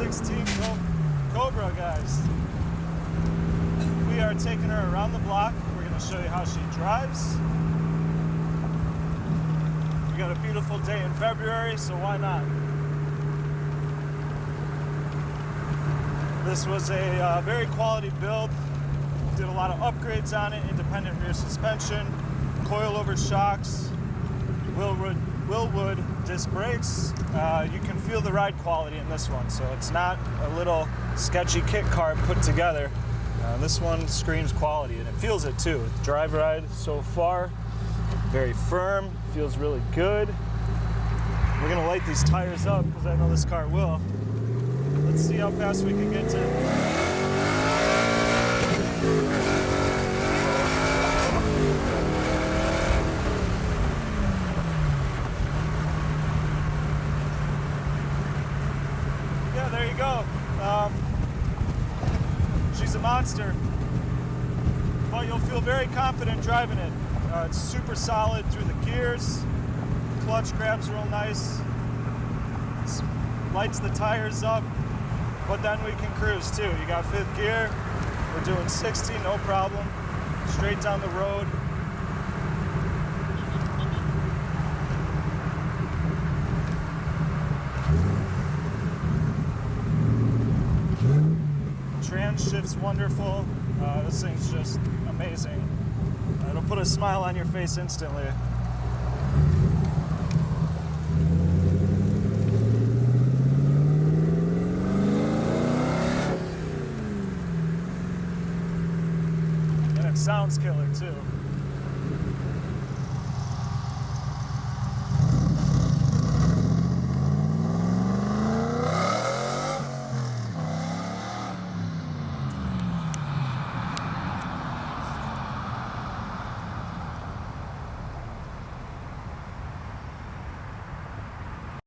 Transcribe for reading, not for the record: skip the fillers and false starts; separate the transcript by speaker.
Speaker 1: 2016 Cobra, guys. We are taking her around the block. We're going to show you how she drives. We got a beautiful day in February, so why not? This was a very quality build. Did a lot of upgrades on it, independent rear suspension, coilover shocks, Willwood disc brakes. You can feel the ride quality in this one, so it's not a little sketchy kit car put together. This one screams quality, and it feels it too. Drive ride so far, very firm, feels really good. We're gonna light these tires up because I know this car will. Let's see how fast we can get to it. Yeah, there you go. She's a monster, but you'll feel very confident driving it. It's super solid through the gears. Clutch grabs real nice. Lights the tires up, but then we can cruise too. You got 5th gear. We're doing 60, no problem. Straight down the road. Trans shift's wonderful. This thing's just amazing. It'll put a smile on your face instantly. And it sounds killer too.